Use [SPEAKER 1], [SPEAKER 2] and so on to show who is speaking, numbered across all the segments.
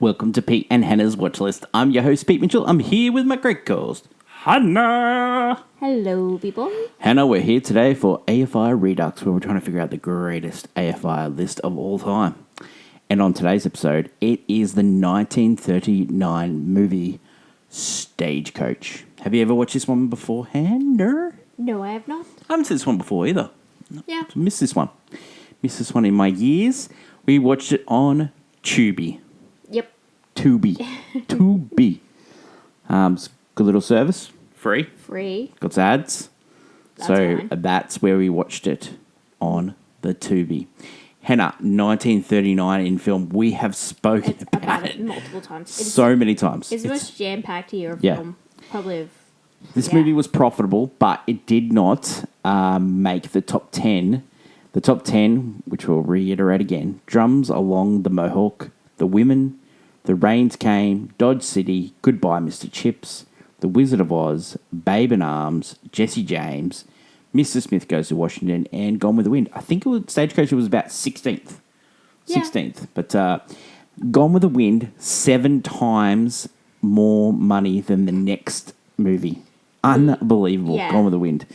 [SPEAKER 1] Welcome to Pete and Hannah's Watch List. I'm your host, Pete Mitchell. I'm here with my great co-host, Hannah.
[SPEAKER 2] Hello, people.
[SPEAKER 1] Hannah, we're here today for AFI Redux, where we're trying to figure out the greatest AFI list of all time. And on today's episode, it is the 1939 movie Stagecoach. Have you ever watched this one before, Hannah?
[SPEAKER 2] No, I have not.
[SPEAKER 1] I haven't seen this one before either.
[SPEAKER 2] Yeah.
[SPEAKER 1] Missed this one. Missed this one in my years. We watched it on Tubi.
[SPEAKER 2] Yep.
[SPEAKER 1] Tubi. Tubi. It's a good little service. Free. Got ads.
[SPEAKER 2] That's
[SPEAKER 1] so
[SPEAKER 2] fine.
[SPEAKER 1] that's where we watched it on the Tubi. Hannah, 1939 in film. We have spoken about it
[SPEAKER 2] multiple times.
[SPEAKER 1] so many times.
[SPEAKER 2] It's the most jam-packed year of
[SPEAKER 1] Yeah.
[SPEAKER 2] film. Probably of...
[SPEAKER 1] This movie was profitable, but it did not make the top 10. The top 10, which we'll reiterate again, Drums Along the Mohawk, The Women, The Rains Came, Dodge City, Goodbye Mr. Chips, The Wizard of Oz, Babe in Arms, Jesse James, Mr. Smith Goes to Washington, and Gone with the Wind. I think Stagecoach was about 16th.
[SPEAKER 2] Yeah.
[SPEAKER 1] 16th. But Gone with the Wind, 7 times more money than the next movie. Unbelievable.
[SPEAKER 2] Yeah.
[SPEAKER 1] Gone with the Wind,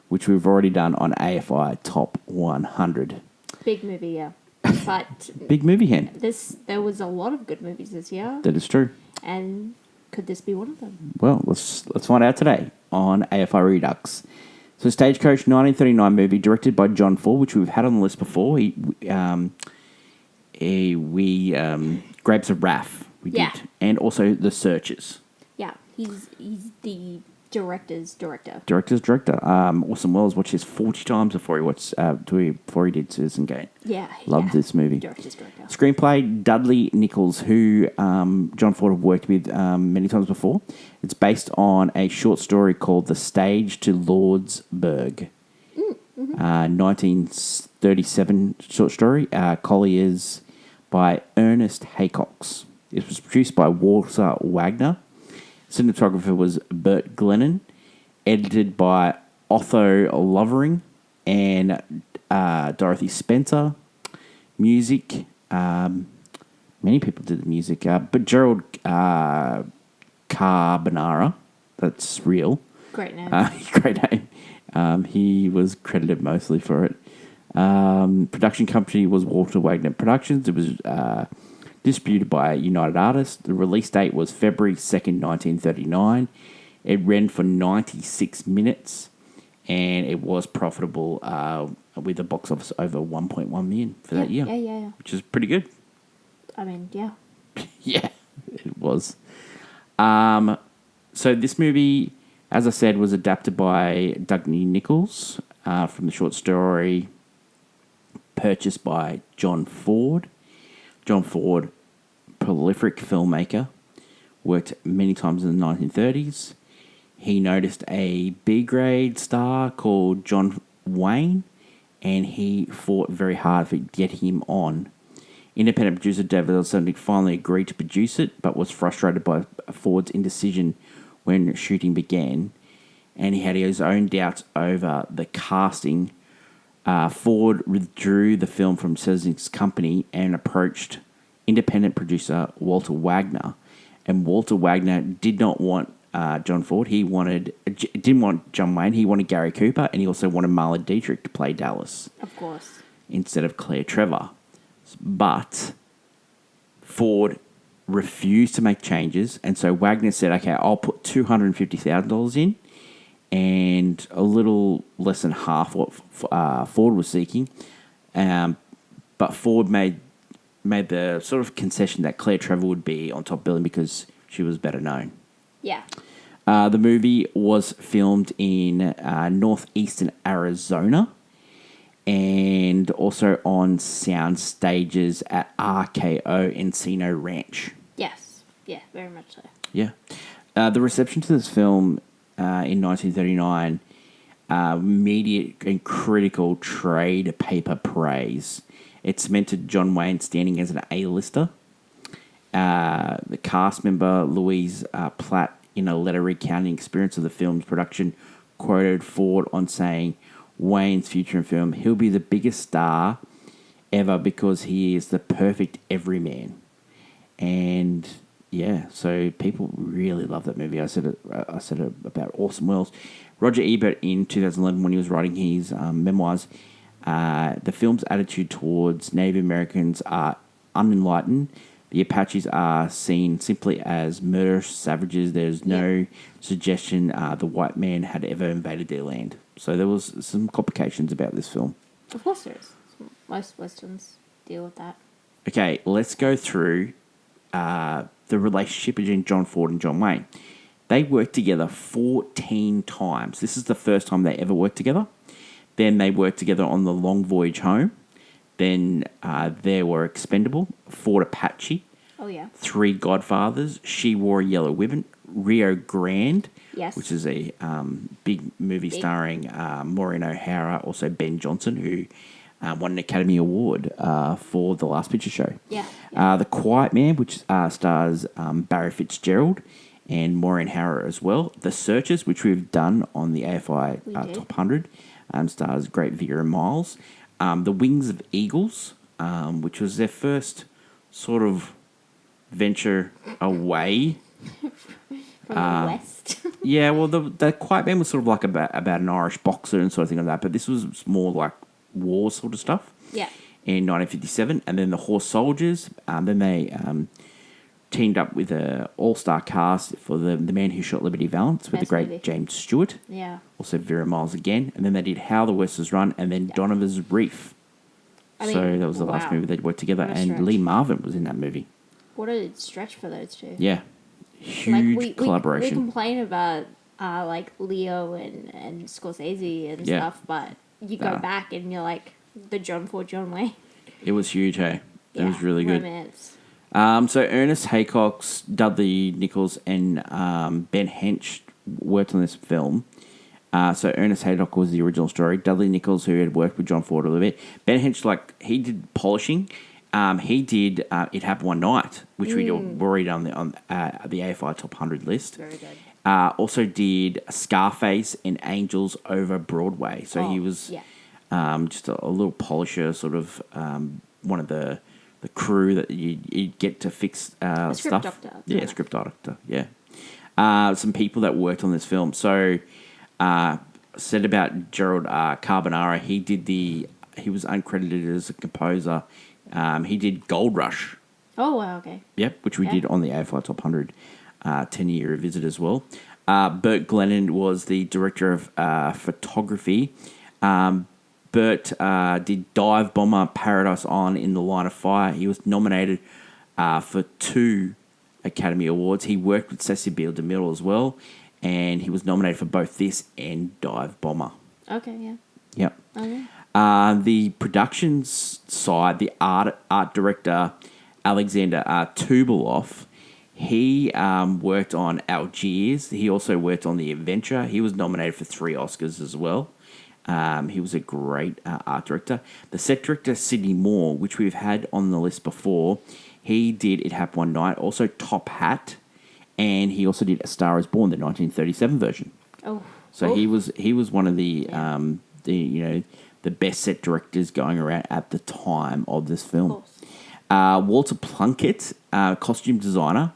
[SPEAKER 1] which we've already done on AFI Top 100.
[SPEAKER 2] Big movie, yeah. But
[SPEAKER 1] Big movie, Hen.
[SPEAKER 2] there was a lot of good movies this year.
[SPEAKER 1] That is true.
[SPEAKER 2] And could this be one of them?
[SPEAKER 1] Well, let's find out today on AFI Redux. So, Stagecoach, 1939 movie, directed by John Ford, which we've had on the list before. Grapes of Wrath, we
[SPEAKER 2] Yeah.
[SPEAKER 1] did, and also The Searchers.
[SPEAKER 2] Yeah, he's the director's director.
[SPEAKER 1] Director's director. Orson Welles watched this 40 times before he did Citizen Kane.
[SPEAKER 2] Yeah.
[SPEAKER 1] Loved this movie.
[SPEAKER 2] Director's director.
[SPEAKER 1] Screenplay, Dudley Nichols, who John Ford have worked with many times before. It's based on a short story called The Stage to Lordsburg. 1937 short story. Colliers by Ernest Haycox. It was produced by Walter Wagner. Cinematographer was Bert Glennon. Edited by Otho Lovering and Dorothy Spencer. Music, many people did the music, but Gerald Carbonara, that's real.
[SPEAKER 2] Great name.
[SPEAKER 1] Great name. He was credited mostly for it. Production company was Walter Wagner Productions. It was distributed by United Artists. The release date was February 2nd, 1939. It ran for 96 minutes, and it was profitable with a box office over 1.1 million for that year.
[SPEAKER 2] Yeah.
[SPEAKER 1] Which is pretty good.
[SPEAKER 2] I mean, yeah.
[SPEAKER 1] Yeah, it was. So this movie, as I said, was adapted by Dudley Nichols from the short story purchased by John Ford. John Ford, prolific filmmaker, worked many times in the 1930s. He noticed a B-grade star called John Wayne, and he fought very hard to get him on. Independent producer David L. finally agreed to produce it, but was frustrated by Ford's indecision when shooting began, and he had his own doubts over the casting. Ford withdrew the film from Citizen's company and approached independent producer Walter Wagner. And Walter Wagner did not want John Ford. He didn't want John Wayne. He wanted Gary Cooper, and he also wanted Marlene Dietrich to play Dallas.
[SPEAKER 2] Of course.
[SPEAKER 1] Instead of Claire Trevor. But Ford refused to make changes, and so Wagner said, okay, I'll put $250,000 in, and a little less than half what Ford was seeking. But Ford made the sort of concession that Claire Trevor would be on top billing because she was better known.
[SPEAKER 2] Yeah.
[SPEAKER 1] The movie was filmed in northeastern Arizona and also on sound stages at RKO Encino Ranch.
[SPEAKER 2] Yes. Yeah, very much so.
[SPEAKER 1] Yeah. The reception to this film in 1939, media and critical trade paper praise. It cemented John Wayne standing as an A-lister. The cast member, Louise Platt, in a letter recounting experience of the film's production, quoted Ford on saying, Wayne's future in film, he'll be the biggest star ever because he is the perfect everyman. And yeah, so people really love that movie. I said it. About Orson Welles. Roger Ebert in 2011, when he was writing his memoirs, the film's attitude towards Native Americans are unenlightened. The Apaches are seen simply as murderous savages. There's no suggestion the white man had ever invaded their land. So there was some complications about this film.
[SPEAKER 2] Of course there is. Most Westerns deal with that.
[SPEAKER 1] Okay, let's go through the relationship between John Ford and John Wayne. They worked together 14 times. This is the first time they ever worked together. Then they worked together on The Long Voyage Home. Then there were Expendable, Ford Apache,
[SPEAKER 2] Oh, yeah.
[SPEAKER 1] Three Godfathers, She Wore a Yellow Ribbon, Rio Grande,
[SPEAKER 2] Yes.
[SPEAKER 1] which is a big movie starring Maureen O'Hara, also Ben Johnson, who won an Academy Award for The Last Picture Show.
[SPEAKER 2] Yeah.
[SPEAKER 1] The Quiet Man, which stars Barry Fitzgerald and Maureen O'Hara as well. The Searchers, which we've done on the AFI Top 100, stars Great Vera Miles. The Wings of Eagles, which was their first sort of venture away.
[SPEAKER 2] From the West.
[SPEAKER 1] Yeah, well, the Quiet Man was sort of like about an Irish boxer and sort of thing like that, but this was more like war sort of stuff.
[SPEAKER 2] Yeah.
[SPEAKER 1] In 1957, and then the Horse Soldiers. Then they teamed up with an all-star cast for the Man Who Shot Liberty Valance with the great
[SPEAKER 2] movie.
[SPEAKER 1] James Stewart.
[SPEAKER 2] Yeah.
[SPEAKER 1] Also Vera Miles again, and then they did How the West Was Run, and then Donovan's Reef.
[SPEAKER 2] I mean,
[SPEAKER 1] So that was the last movie they worked together,
[SPEAKER 2] What a
[SPEAKER 1] and
[SPEAKER 2] stretch.
[SPEAKER 1] Lee Marvin was in that movie.
[SPEAKER 2] What a stretch for those two.
[SPEAKER 1] Yeah, huge collaboration.
[SPEAKER 2] We complain about like Leo and Scorsese and
[SPEAKER 1] Yeah.
[SPEAKER 2] stuff, but you go back and you're like the John Ford, John Wayne.
[SPEAKER 1] It was huge, hey. It was really good.
[SPEAKER 2] Romance.
[SPEAKER 1] So Ernest Haycox, Dudley Nichols, and Ben Hench worked on this film. So Ernest Haycock was the original story. Dudley Nichols, who had worked with John Ford a little bit. Ben Hench, he did polishing. He did It Happened One Night, which we already done on the AFI Top 100 list.
[SPEAKER 2] Very good.
[SPEAKER 1] Also did Scarface and Angels Over Broadway. So he was just a little polisher, sort of one of the crew that you get to fix
[SPEAKER 2] script
[SPEAKER 1] stuff.
[SPEAKER 2] doctor.
[SPEAKER 1] Yeah, script doctor, yeah. Some people that worked on this film. So said about Gerald Carbonara, he was uncredited as a composer. He did Gold Rush.
[SPEAKER 2] Oh, wow, okay.
[SPEAKER 1] Yep, which we did on the AFI Top 100 10-year revisit as well. Burt Glennon was the director of photography. Burt did Dive Bomber, Paradise Island, In the Line of Fire. He was nominated for 2 Academy Awards. He worked with Cecil B. DeMille as well, and he was nominated for both this and Dive Bomber.
[SPEAKER 2] Okay, yeah.
[SPEAKER 1] Yep.
[SPEAKER 2] Okay.
[SPEAKER 1] The productions side, the art director, Alexander Tubeloff, he worked on Algiers. He also worked on The Adventure. He was nominated for 3 Oscars as well. He was a great art director. The set director, Sidney Moore, which we've had on the list before, he did It Happened One Night, also Top Hat, and he also did A Star Is Born, the 1937 version.
[SPEAKER 2] Oh.
[SPEAKER 1] So he was one of the best set directors going around at the time of this film.
[SPEAKER 2] Of course.
[SPEAKER 1] Walter Plunkett, costume designer,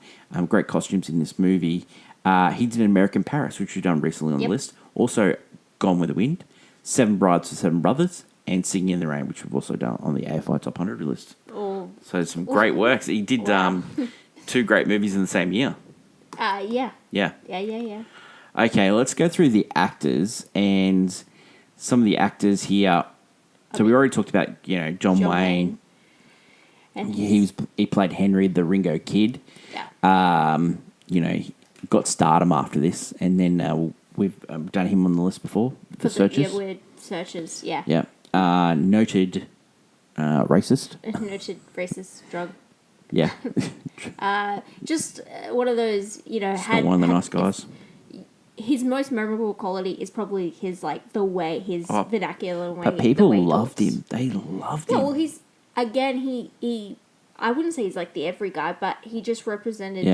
[SPEAKER 1] great costumes in this movie. He did American Paris, which we've done recently on the list. Also, Gone with the Wind, 7 Brides for Seven Brothers, and Singing in the Rain, which we've also done on the AFI Top 100 list.
[SPEAKER 2] Oh.
[SPEAKER 1] So some great works. He did 2 great movies in the same year.
[SPEAKER 2] Yeah.
[SPEAKER 1] Yeah.
[SPEAKER 2] Yeah.
[SPEAKER 1] Okay, let's go through the actors and some of the actors here. So we already talked about, John Wayne.
[SPEAKER 2] And
[SPEAKER 1] He played Henry, the Ringo Kid.
[SPEAKER 2] Yeah.
[SPEAKER 1] He got stardom after this, and then we've done him on the list before. The Searchers.
[SPEAKER 2] Yeah, weird Searchers, yeah.
[SPEAKER 1] Yeah. Noted racist.
[SPEAKER 2] Noted racist drug.
[SPEAKER 1] Yeah.
[SPEAKER 2] Just one of those,
[SPEAKER 1] Not one of the nice guys.
[SPEAKER 2] His most memorable quality is probably his, the way, his vernacular way.
[SPEAKER 1] But people
[SPEAKER 2] the way he
[SPEAKER 1] loved
[SPEAKER 2] talks.
[SPEAKER 1] him. They loved him.
[SPEAKER 2] Yeah, well, he I wouldn't say he's like the every guy, but he just represented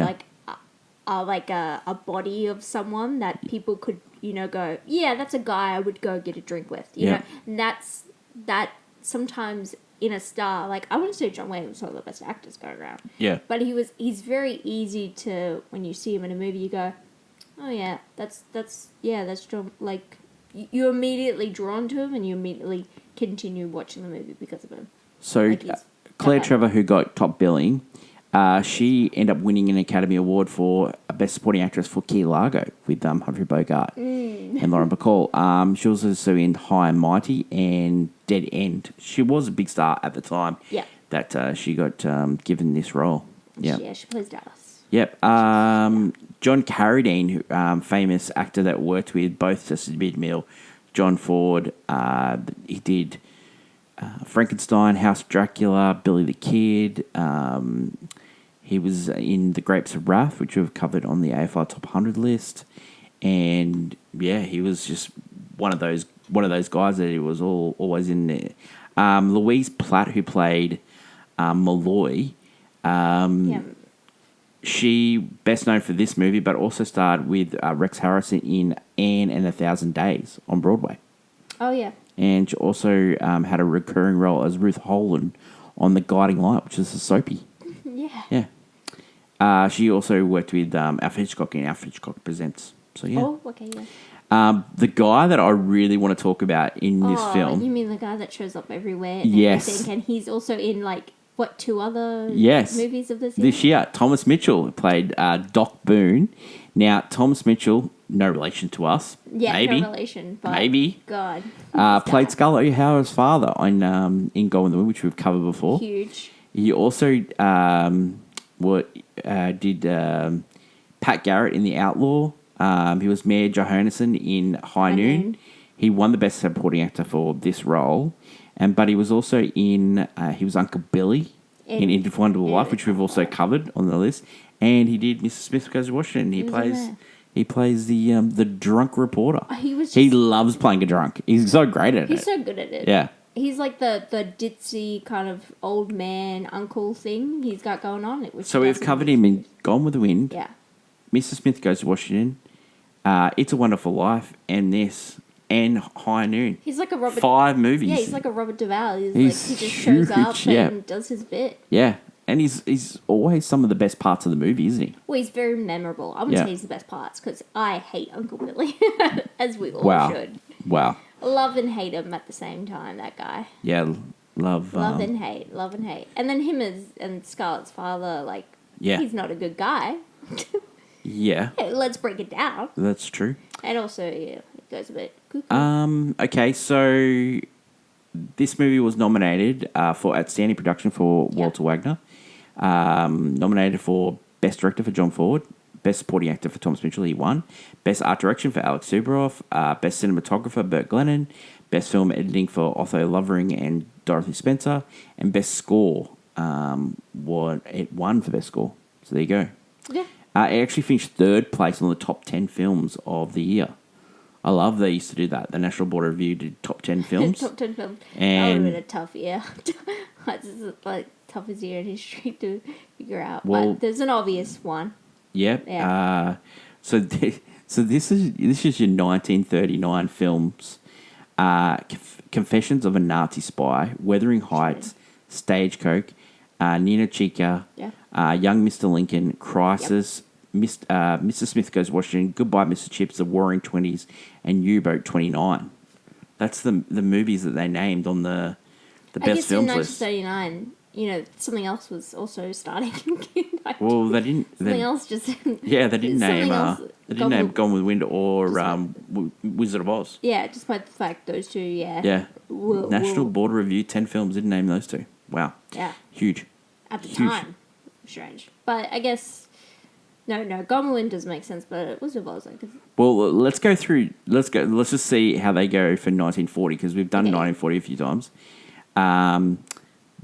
[SPEAKER 2] a body of someone that people could, go, yeah, that's a guy I would go get a drink with, you know? And that sometimes in a star. Like, I wouldn't say John Wayne was one of the best actors going around.
[SPEAKER 1] Yeah.
[SPEAKER 2] But he's very easy to, when you see him in a movie, you go, oh yeah, that's John. Like, you're immediately drawn to him and you immediately continue watching the movie because of him.
[SPEAKER 1] So
[SPEAKER 2] Like,
[SPEAKER 1] Claire Trevor, who got top billing, she ended up winning an Academy Award for Best Supporting Actress for Key Largo with Humphrey Bogart and Lauren Bacall. She was also in High and Mighty and Dead End. She was a big star at the time.
[SPEAKER 2] Yeah.
[SPEAKER 1] That she got given this role. Yeah.
[SPEAKER 2] Yeah, she plays Dallas.
[SPEAKER 1] Yep. John Carradine, famous actor that worked with both Cecil B. DeMille, John Ford. He did Frankenstein, House Dracula, Billy the Kid. He was in The Grapes of Wrath, which we've covered on the AFI Top 100 list. And yeah, he was just one of those guys that he was always in there. Louise Platt, who played Malloy, she best known for this movie, but also starred with Rex Harrison in Anne and 1,000 Days on Broadway.
[SPEAKER 2] Oh, yeah.
[SPEAKER 1] And she also had a recurring role as Ruth Holland on The Guiding Light, which is a soapy.
[SPEAKER 2] Yeah.
[SPEAKER 1] Yeah. She also worked with Alfred Hitchcock in Alfred Hitchcock Presents. So, yeah.
[SPEAKER 2] Oh, okay, yeah.
[SPEAKER 1] The guy that I really want to talk about in this film...
[SPEAKER 2] You mean the guy that shows up everywhere? And
[SPEAKER 1] yes.
[SPEAKER 2] everything, and he's also in, like, what, 2 other movies of this year?
[SPEAKER 1] This year, Thomas Mitchell played Doc Boone. Now, Thomas Mitchell, no relation to us.
[SPEAKER 2] Yeah,
[SPEAKER 1] maybe.
[SPEAKER 2] no relation. But
[SPEAKER 1] maybe.
[SPEAKER 2] God.
[SPEAKER 1] Played Scarlett O'Hara's father in Gone with the Wind, which we've covered before.
[SPEAKER 2] Huge.
[SPEAKER 1] He also did Pat Garrett in The Outlaw. He was Mayor Johannesson in High Noon. He won the Best Supporting Actor for this role. But he was also in, he was Uncle Billy in Into Wonderful Life, which we've also covered on the list. And he did Mrs. Smith Goes to Washington. He plays the drunk reporter. He loves playing a drunk. He's so great at it.
[SPEAKER 2] He's so good at it.
[SPEAKER 1] Yeah.
[SPEAKER 2] He's like the ditzy kind of old man uncle thing he's got going on.
[SPEAKER 1] So we've covered him in Gone with the Wind.
[SPEAKER 2] Yeah.
[SPEAKER 1] Mrs. Smith Goes to Washington. It's a Wonderful Life. And this. And High Noon.
[SPEAKER 2] He's like a Robert...
[SPEAKER 1] 5 movies.
[SPEAKER 2] Yeah, he's like a Robert Duvall. He just
[SPEAKER 1] huge,
[SPEAKER 2] shows up and does his bit.
[SPEAKER 1] Yeah. And he's always some of the best parts of the movie, isn't he?
[SPEAKER 2] Well, he's very memorable. I wouldn't say he's the best parts because I hate Uncle Billy, as we all should.
[SPEAKER 1] Wow.
[SPEAKER 2] Love and hate him at the same time, that guy.
[SPEAKER 1] Yeah, love
[SPEAKER 2] and hate. And then him and Scarlett's father, like, he's not a good guy.
[SPEAKER 1] Yeah.
[SPEAKER 2] Hey, let's break it down.
[SPEAKER 1] That's true.
[SPEAKER 2] And also, it goes a bit cuckoo.
[SPEAKER 1] Okay, so this movie was nominated for Outstanding Production for Walter Wagner. Nominated for Best Director for John Ford. Best Supporting Actor for Thomas Mitchell, he won. Best Art Direction for Alex Subaroff. Best Cinematographer, Burt Glennon. Best Film Editing for Otho Lovering and Dorothy Spencer. And Best Score, it won for Best Score. So there you go.
[SPEAKER 2] Yeah.
[SPEAKER 1] It actually finished 3rd place on the top 10 films of the year. I love they used to do that. The National Board of Review did top 10 films.
[SPEAKER 2] Top 10 films.
[SPEAKER 1] And
[SPEAKER 2] that would have been a tough year. This is like toughest year in history to figure out.
[SPEAKER 1] Well,
[SPEAKER 2] but there's an obvious one.
[SPEAKER 1] Yep.
[SPEAKER 2] Yeah.
[SPEAKER 1] So this is your 1939 films. Confessions of a Nazi Spy, Wuthering Heights, Stagecoach, Nina Chica, Young Mr. Lincoln, Crisis, Mr. Smith Goes Washington, Goodbye Mr. Chips, The Warring Twenties, and U-Boat 29. That's the movies that they named on the best films list.
[SPEAKER 2] I guess in 1939, something else was also starting.
[SPEAKER 1] Well, they didn't.
[SPEAKER 2] Something else just.
[SPEAKER 1] Yeah, they didn't name. They didn't name Gone with the Wind or Wizard of Oz.
[SPEAKER 2] Yeah, despite the fact those two. Yeah.
[SPEAKER 1] Yeah. National Board Review 10 films didn't name those two. Wow.
[SPEAKER 2] Yeah.
[SPEAKER 1] Huge.
[SPEAKER 2] At the time, strange, but I guess. No, Gone with the Wind does make sense, but Wizard of Oz.
[SPEAKER 1] Well, let's go through. Let's just see how they go for 1940 because we've done 1940 a few times.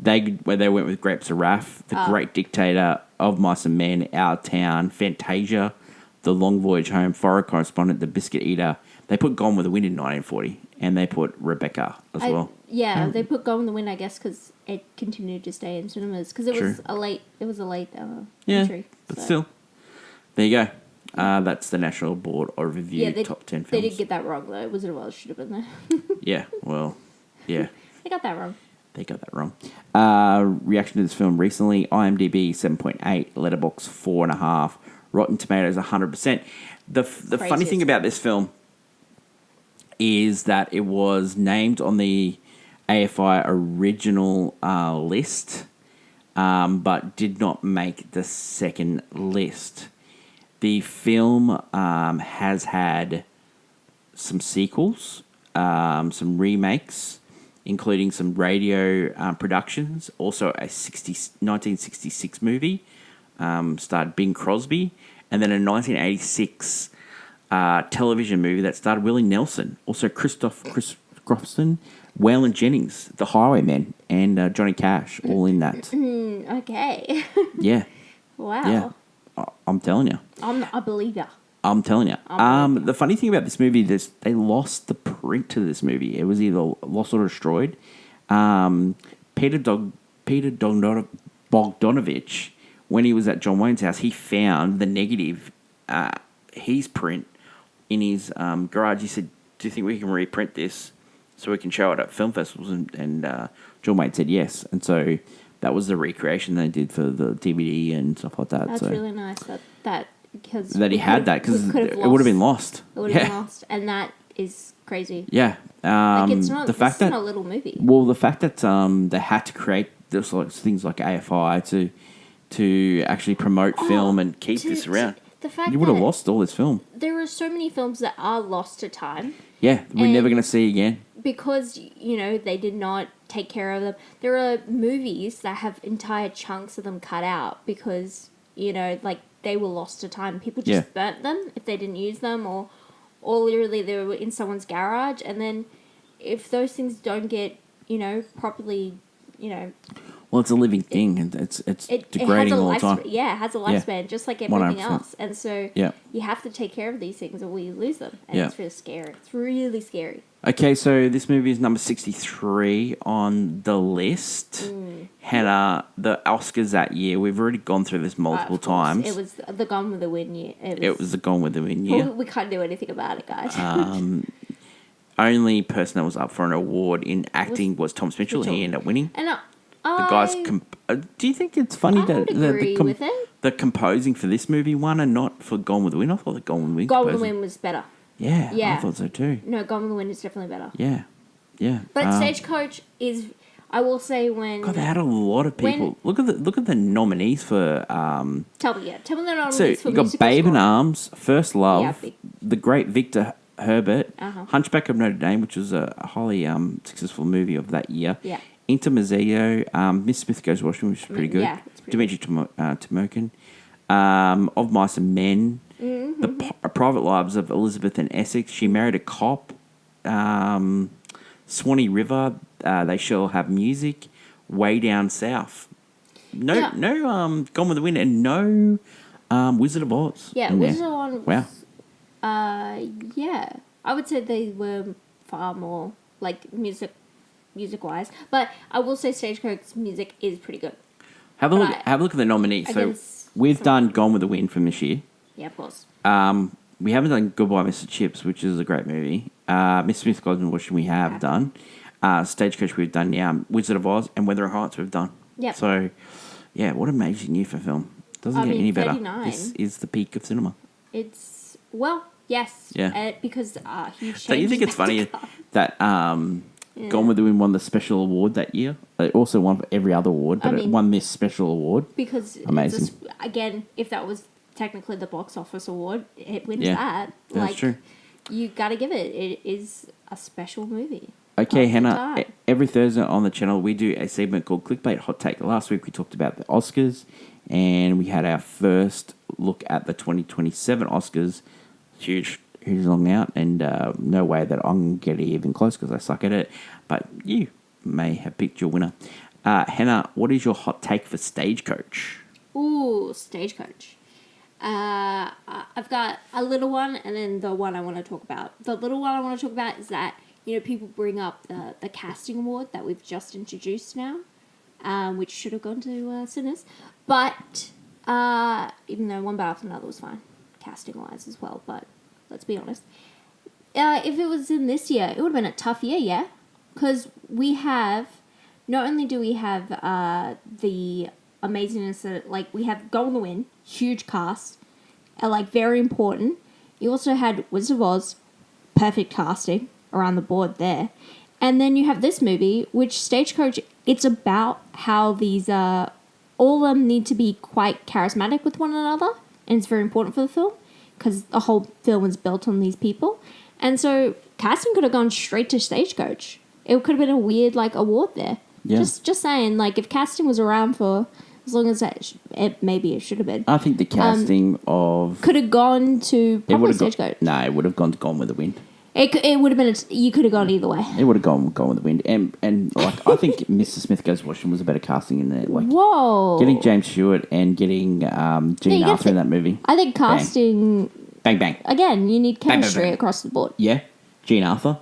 [SPEAKER 1] They went with Grapes of Wrath, The Great Dictator, Of Mice and Men, Our Town, Fantasia, The Long Voyage Home, Foreign Correspondent, The Biscuit Eater. They put Gone with the Wind in 1940, and they put Rebecca as well.
[SPEAKER 2] Yeah, they put Gone with the Wind, I guess, because it continued to stay in cinemas because it was a late entry.
[SPEAKER 1] But still, there you go. That's the National Board of Review top 10 films.
[SPEAKER 2] They did get that wrong though. Wizard of Oz should have been there.
[SPEAKER 1] Yeah, well, yeah.
[SPEAKER 2] They got that wrong.
[SPEAKER 1] They got that wrong. Reaction to this film recently: IMDb 7.8, Letterboxd 4.5, Rotten Tomatoes 100%. The funny thing about this film is that it was named on the AFI original list, but did not make the second list. The film has had some sequels, some remakes, including some radio productions. Also, a 1966 movie starred Bing Crosby, and then a 1986 television movie that starred Willie Nelson. Also, Chris Crofton, Waylon Jennings, The Highwaymen, and Johnny Cash, all in that.
[SPEAKER 2] Okay.
[SPEAKER 1] Yeah.
[SPEAKER 2] Wow.
[SPEAKER 1] Yeah. I'm telling you.
[SPEAKER 2] I believe ya.
[SPEAKER 1] I'm telling you.
[SPEAKER 2] I believe
[SPEAKER 1] The funny thing about this movie is they lost the print to this movie. It was either lost or destroyed. Peter Bogdanovich, when he was at John Wayne's house, he found the negative, his print, in his garage. He said, "Do you think we can reprint this so we can show it at film festivals?" And John Wayne said yes. And so that was the recreation they did for the DVD and stuff like that.
[SPEAKER 2] That's
[SPEAKER 1] so
[SPEAKER 2] really nice because
[SPEAKER 1] that he had that, because it would have been lost.
[SPEAKER 2] It would have been lost, and that is crazy.
[SPEAKER 1] Yeah.
[SPEAKER 2] It's not
[SPEAKER 1] the fact that
[SPEAKER 2] not a little movie.
[SPEAKER 1] Well, the fact that they had to create this, like things like AFI to actually promote film and keep this around.
[SPEAKER 2] The fact
[SPEAKER 1] You would have
[SPEAKER 2] that
[SPEAKER 1] lost all this film.
[SPEAKER 2] there are so many films that are lost to time.
[SPEAKER 1] Yeah, we're
[SPEAKER 2] And
[SPEAKER 1] never going to see again.
[SPEAKER 2] Because, they did not take care of them. There are movies that have entire chunks of them cut out because, they were lost to time. People just burnt them if they didn't use them, or literally they were in someone's garage. And then if those things don't get, properly,
[SPEAKER 1] Well, it's a living thing, and it's degrading all the time.
[SPEAKER 2] Yeah, it has a lifespan, just like everything
[SPEAKER 1] 100%.
[SPEAKER 2] else. And so you have to take care of these things or we lose them. And it's really scary. It's really scary.
[SPEAKER 1] Okay, so this movie is number 63 on the list. Had the Oscars that year. We've already gone through this multiple times.
[SPEAKER 2] It was the Gone with the Wind year.
[SPEAKER 1] It was the Gone with the Wind year.
[SPEAKER 2] We can't do anything about it, guys.
[SPEAKER 1] Only person that was up for an award in acting was Thomas Mitchell. He ended up winning.
[SPEAKER 2] And
[SPEAKER 1] The guy's. Do you think it's funny that
[SPEAKER 2] agree with it.
[SPEAKER 1] the composing for this movie won and not for Gone with the Wind? I thought the Gone with the Wind.
[SPEAKER 2] Gone with the Wind was better.
[SPEAKER 1] Yeah,
[SPEAKER 2] Yeah.
[SPEAKER 1] I thought so too.
[SPEAKER 2] No, Gone with the Wind is definitely better.
[SPEAKER 1] Yeah, yeah.
[SPEAKER 2] But Stagecoach is, I will say, when
[SPEAKER 1] God, they had a lot of people. Look at the nominees for.
[SPEAKER 2] Tell me the nominees
[SPEAKER 1] So
[SPEAKER 2] for
[SPEAKER 1] you got
[SPEAKER 2] musical
[SPEAKER 1] Babe in
[SPEAKER 2] score.
[SPEAKER 1] Arms, First Love,
[SPEAKER 2] Yeah,
[SPEAKER 1] the great Victor Herbert,
[SPEAKER 2] Uh-huh.
[SPEAKER 1] Hunchback of Notre Dame, which was a highly successful movie of that year.
[SPEAKER 2] Yeah.
[SPEAKER 1] Intermezzo, Miss Smith Goes Washington, which is pretty good.
[SPEAKER 2] Yeah, it's pretty
[SPEAKER 1] Dimitri Timokin, Of Mice and Men, The Private Lives of Elizabeth and Essex. She Married a Cop, Swanee River, They Shall Have Music, Way Down South. No, Gone with the Wind, and no Wizard of Oz.
[SPEAKER 2] Yeah,
[SPEAKER 1] in there.
[SPEAKER 2] Wizard of Oz.
[SPEAKER 1] Wow.
[SPEAKER 2] Yeah, I would say they were far more like music wise, but I will say Stagecoach's music is pretty good.
[SPEAKER 1] Have a look at the nominees. So
[SPEAKER 2] Against
[SPEAKER 1] we've done Gone with the Wind from this year.
[SPEAKER 2] Yeah, of course.
[SPEAKER 1] We haven't done Goodbye, Mr. Chips, which is a great movie. Miss Smith Goes Washington we have done. Stagecoach we've done now. Wizard of Oz and Wuthering Heights we've done.
[SPEAKER 2] Yep.
[SPEAKER 1] So, yeah, what an amazing year for film. Doesn't get any better.
[SPEAKER 2] 39.
[SPEAKER 1] This is the peak of cinema.
[SPEAKER 2] It's yes.
[SPEAKER 1] Yeah.
[SPEAKER 2] Because huge.
[SPEAKER 1] Don't you think it's funny that Gone with the Wind won the special award that year? It also won for every other award, but it won this special award.
[SPEAKER 2] Because
[SPEAKER 1] Amazing.
[SPEAKER 2] Again, if that was technically the box office award, it wins
[SPEAKER 1] Yeah,
[SPEAKER 2] that.
[SPEAKER 1] that's true.
[SPEAKER 2] You got to give it. It is a special movie.
[SPEAKER 1] Okay,
[SPEAKER 2] Of the
[SPEAKER 1] Hannah,
[SPEAKER 2] time.
[SPEAKER 1] every Thursday on the channel we do a segment called Clickbait Hot Take. Last week we talked about the Oscars, and we had our first look at the 2027 Oscars. Huge long out, and no way that I'm getting even close because I suck at it, but you may have picked your winner. Hannah, what is your hot take for Stagecoach?
[SPEAKER 2] Ooh, Stagecoach. I've got a little one and then the one I want to talk about. The little one I want to talk about is that, people bring up the casting award that we've just introduced now, which should have gone to Sinners. But, even though one battle after another was fine, casting-wise as well, but let's be honest. If it was in this year, it would have been a tough year, yeah? Because we have not only do we have the amazingness that, like, we have Gone with the Wind, huge cast, like, very important. You also had Wizard of Oz, perfect casting around the board there. And then you have this movie, which Stagecoach, it's about how these, all of them need to be quite charismatic with one another. And it's very important for the film, because the whole film is built on these people. And so casting could have gone straight to Stagecoach. It could have been a weird, like, award there.
[SPEAKER 1] Yeah.
[SPEAKER 2] Just saying, like, if casting was around for as long as maybe it should have been.
[SPEAKER 1] I think the casting
[SPEAKER 2] could have gone to probably Stagecoach.
[SPEAKER 1] No, it would have gone to Gone with the Wind.
[SPEAKER 2] It would have been. You could have gone either way.
[SPEAKER 1] It would have gone with the Wind, and like I think Mr. Smith Goes to Washington was a better casting in there. Like,
[SPEAKER 2] whoa,
[SPEAKER 1] getting James Stewart and getting Gene Arthur in that movie.
[SPEAKER 2] I think casting.
[SPEAKER 1] Bang bang.
[SPEAKER 2] Again, you need chemistry
[SPEAKER 1] bang.
[SPEAKER 2] Across the board.
[SPEAKER 1] Yeah, Gene Arthur,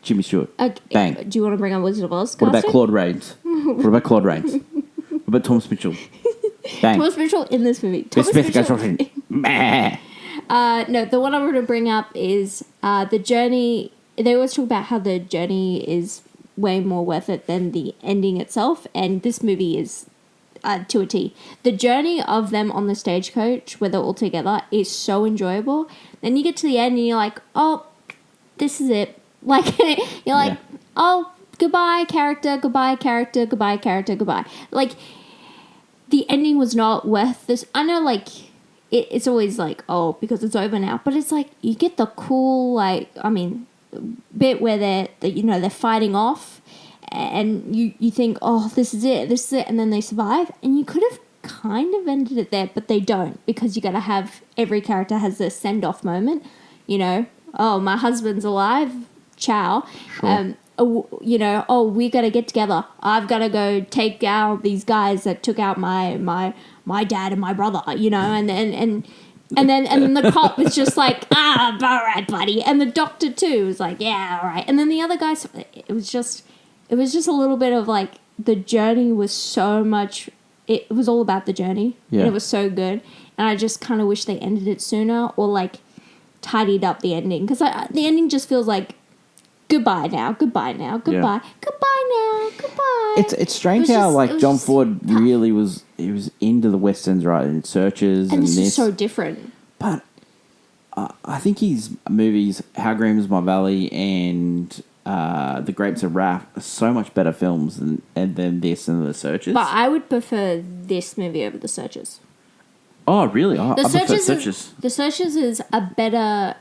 [SPEAKER 1] Jimmy Stewart. Bang.
[SPEAKER 2] Do you want to bring on Wizard of Oz?
[SPEAKER 1] What about Claude Rains? What about Claude Rains? What about Thomas Mitchell? Bang.
[SPEAKER 2] Thomas Mitchell in this movie.
[SPEAKER 1] Thomas Smith Goes to Washington.
[SPEAKER 2] No, the one I want to bring up is the journey. They always talk about how the journey is way more worth it than the ending itself, and this movie is to a T. The journey of them on the stagecoach, where they're all together, is so enjoyable. Then you get to the end and you're like, oh, this is it. Like, you're like, oh, goodbye, character, goodbye, character, goodbye, character, goodbye. Like, the ending was not worth this. I know, like, it's always like, oh, because it's over now. But it's like, you get the cool, like, I mean, bit where they're fighting off. And you think, oh, this is it. And then they survive. And you could have kind of ended it there, but they don't. Because you got to have, every character has a send-off moment. You know, oh, my husband's alive. Ciao.
[SPEAKER 1] Sure.
[SPEAKER 2] Oh, we got to get together. I've got to go take out these guys that took out my dad and my brother, you know, and then the cop is just like, all right, buddy. And the doctor too was like, yeah, all right. And then the other guys, it was just a little bit of like, the journey was so much, it was all about the journey.
[SPEAKER 1] Yeah.
[SPEAKER 2] And it was so good. And I just kind of wish they ended it sooner or like tidied up the ending. Because the ending just feels like, goodbye now, goodbye now, goodbye, goodbye now, goodbye.
[SPEAKER 1] It's strange how like John Ford really was into the westerns, right, and Searchers and
[SPEAKER 2] this
[SPEAKER 1] this
[SPEAKER 2] is so different.
[SPEAKER 1] But I think his movies, How Green Was My Valley and The Grapes of Wrath, are so much better films than this and The Searchers.
[SPEAKER 2] But I would prefer this movie over The Searchers.
[SPEAKER 1] Oh, really? I prefer Searchers.
[SPEAKER 2] The Searchers is a better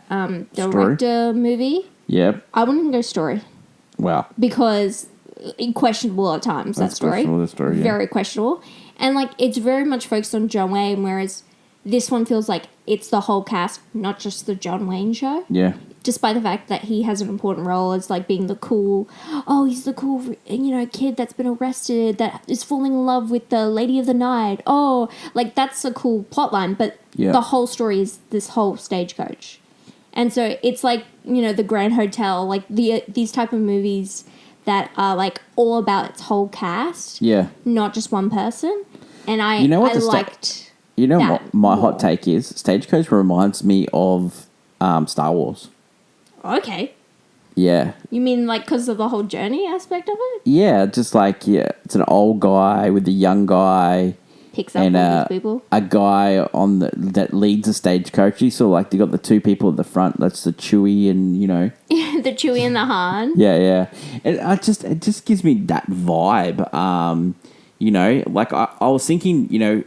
[SPEAKER 2] director movie.
[SPEAKER 1] Yep.
[SPEAKER 2] I wouldn't go story.
[SPEAKER 1] Wow.
[SPEAKER 2] Because questionable at times, that story.
[SPEAKER 1] Yeah.
[SPEAKER 2] Very questionable. And, like, it's very much focused on John Wayne, whereas this one feels like it's the whole cast, not just the John Wayne show.
[SPEAKER 1] Yeah.
[SPEAKER 2] Despite the fact that he has an important role as, like, being the cool, he's the cool, kid that's been arrested, that is falling in love with the lady of the night. Oh, like, that's a cool plotline, but the whole story is this whole stagecoach. And so it's like, the Grand Hotel, like these type of movies that are like all about its whole cast. Yeah. Not just one person. And I liked
[SPEAKER 1] what my hot take is? Stagecoach reminds me of Star Wars.
[SPEAKER 2] Okay.
[SPEAKER 1] Yeah.
[SPEAKER 2] You mean like because of the whole journey aspect of it?
[SPEAKER 1] Yeah, just like, it's an old guy with a young guy.
[SPEAKER 2] Picks up all these people.
[SPEAKER 1] A guy that leads a stagecoach. So like they got the two people at the front. That's the Chewie and
[SPEAKER 2] the Chewie and the Han.
[SPEAKER 1] Yeah. It just gives me that vibe. Like I was thinking,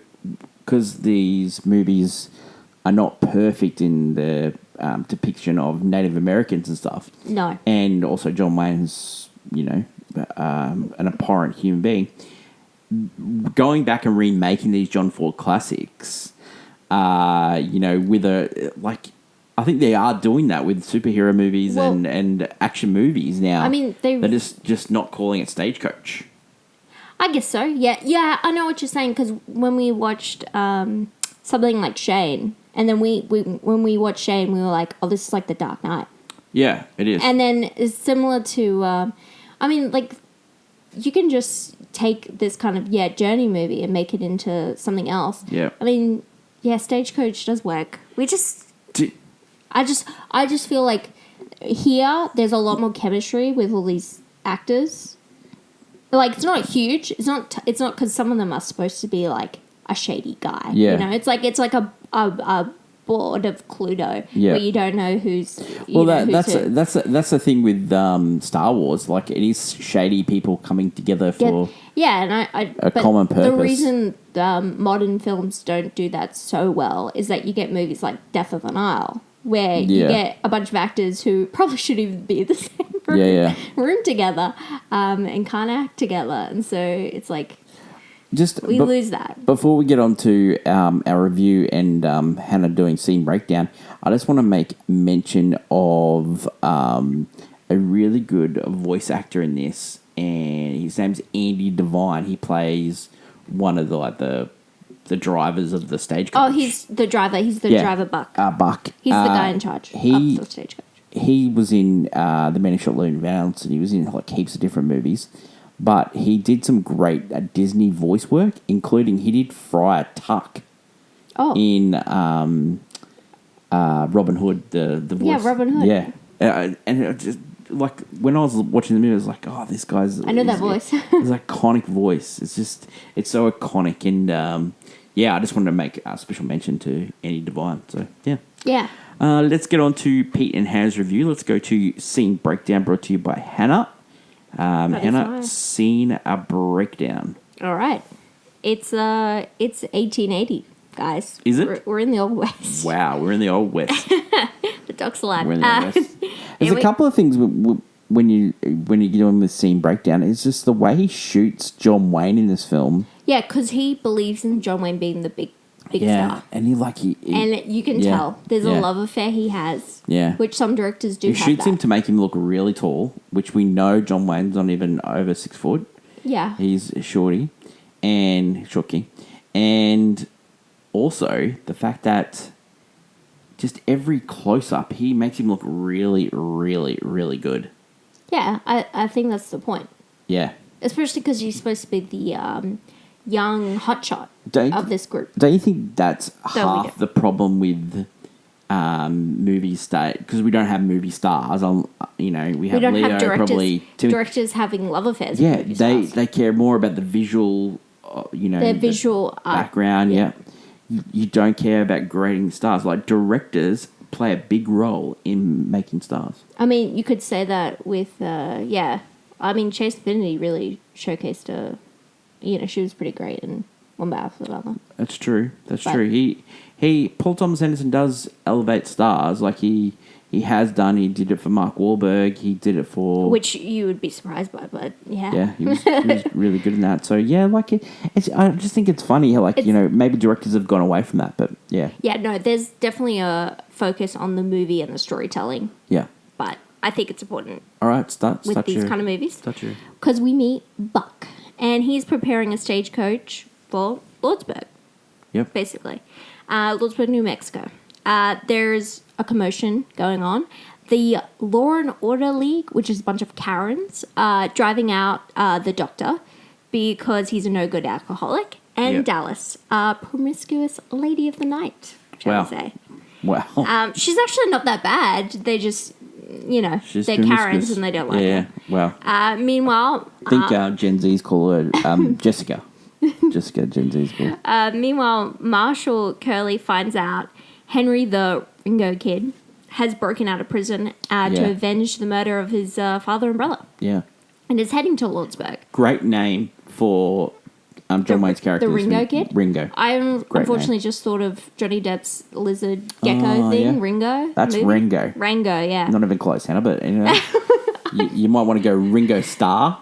[SPEAKER 1] because these movies are not perfect in the depiction of Native Americans and stuff.
[SPEAKER 2] No.
[SPEAKER 1] And also John Wayne's, an abhorrent human being. Going back and remaking these John Ford classics, with I think they are doing that with superhero movies and action movies now.
[SPEAKER 2] I mean, they're
[SPEAKER 1] just not calling it Stagecoach.
[SPEAKER 2] I guess so. Yeah. I know what you're saying because when we watched something like Shane, and then when we watched Shane, we were like, oh, this is like The Dark Knight.
[SPEAKER 1] Yeah, it is.
[SPEAKER 2] And then it's similar to, you can just take this kind of journey movie and make it into something else.
[SPEAKER 1] Yeah.
[SPEAKER 2] I mean, Stagecoach does work. I just feel like here there's a lot more chemistry with all these actors. like, it's not huge. It's not because some of them are supposed to be like a shady guy.
[SPEAKER 1] Yeah.
[SPEAKER 2] You know, it's like a board of Cluedo
[SPEAKER 1] Yeah.
[SPEAKER 2] where you don't know who's.
[SPEAKER 1] That's the thing with Star Wars. Like, it is shady people coming together for
[SPEAKER 2] and
[SPEAKER 1] a common purpose.
[SPEAKER 2] The reason modern films don't do that so well is that you get movies like Death of the Nile, where you get a bunch of actors who probably shouldn't even be in the same room together, and can't act together, and so it's like we lose that. Before
[SPEAKER 1] we get on to our review and Hannah doing scene breakdown, I just want to make mention of a really good voice actor in this, and his name's Andy Devine. He plays one of the drivers of the Stagecoach.
[SPEAKER 2] Oh, he's the driver. He's the driver, Buck.
[SPEAKER 1] Buck.
[SPEAKER 2] He's the guy in charge of the Stagecoach.
[SPEAKER 1] He was in The Man Who Shot Loon Valance, and he was in like heaps of different movies. But he did some great Disney voice work, including he did Friar Tuck in Robin Hood, the voice.
[SPEAKER 2] Yeah, Robin Hood.
[SPEAKER 1] Yeah. And it just, like, when I was watching the movie, I was like, oh, this guy's...
[SPEAKER 2] I know that voice.
[SPEAKER 1] It's an iconic voice. It's so iconic. And, I just wanted to make a special mention to Andy Devine. So, yeah.
[SPEAKER 2] Yeah.
[SPEAKER 1] Let's get on to Pete and Hannah's review. Let's go to Scene Breakdown, brought to you by Hannah. Hannah, scene breakdown.
[SPEAKER 2] All right. It's 1880, guys.
[SPEAKER 1] Is it?
[SPEAKER 2] We're in the Old West.
[SPEAKER 1] Wow, we're in the Old West.
[SPEAKER 2] The doc's alive.
[SPEAKER 1] We're in the Old West. There's a couple of things when you get on with scene breakdown. It's just the way he shoots John Wayne in this film.
[SPEAKER 2] Yeah, because he believes in John Wayne being the big star.
[SPEAKER 1] And he
[SPEAKER 2] and you can tell there's a love affair he has.
[SPEAKER 1] Yeah,
[SPEAKER 2] which some directors do.
[SPEAKER 1] He shoots him to make him look really tall, which we know John Wayne's not even over 6 foot.
[SPEAKER 2] Yeah,
[SPEAKER 1] he's shorty and shorty, and also the fact that just every close up he makes him look really, really, really good.
[SPEAKER 2] Yeah, I think that's the point.
[SPEAKER 1] Yeah,
[SPEAKER 2] especially because he's supposed to be the young hotshot of this group.
[SPEAKER 1] Don't you think that's half the problem with movie star? Because we don't have movie stars. We have Leo, probably
[SPEAKER 2] directors having love affairs.
[SPEAKER 1] Yeah,
[SPEAKER 2] with movie stars.
[SPEAKER 1] They care more about the visual,
[SPEAKER 2] their visual
[SPEAKER 1] background. Yeah, you don't care about grading stars. Like, directors play a big role in making stars.
[SPEAKER 2] I mean, you could say that with I mean, Chase Affinity really showcased her. She was pretty great in One Bad After the Other. That's true. True. Paul Thomas Anderson does elevate stars, like he has done. He did it for Mark Wahlberg. He did it for... Which you would be surprised by, but yeah. Yeah, he was really good in that. So, yeah, I just think it's funny how, maybe directors have gone away from that, but yeah. Yeah, no, there's definitely a focus on the movie and the storytelling. Yeah. But I think it's important. All right, start with these kind of movies. Because we meet Buck. And he's preparing a stagecoach for Lordsburg. Yep. Basically. Lordsburg, New Mexico. There's a commotion going on. The Law and Order League, which is a bunch of Karens, driving out the doctor because he's a no-good alcoholic. And Dallas, promiscuous lady of the night, shall I say. Wow. She's actually not that bad. They just... they're Karens and they don't like her. Yeah, well. Meanwhile... I think Gen Zs call her Jessica. Jessica, Gen Zs call her. Meanwhile, Marshall Curley finds out Henry the Ringo Kid has broken out of prison to avenge the murder of his father and brother. Yeah. And is heading to Lordsburg. Great name for... John Wayne's character. The Ringo Kid? Ringo. I unfortunately just thought of Johnny Depp's lizard gecko thing, yeah. Ringo. That's movie. Ringo. Rango, yeah. Not even close, Hannah, but anyway. you might want to go Ringo Starr.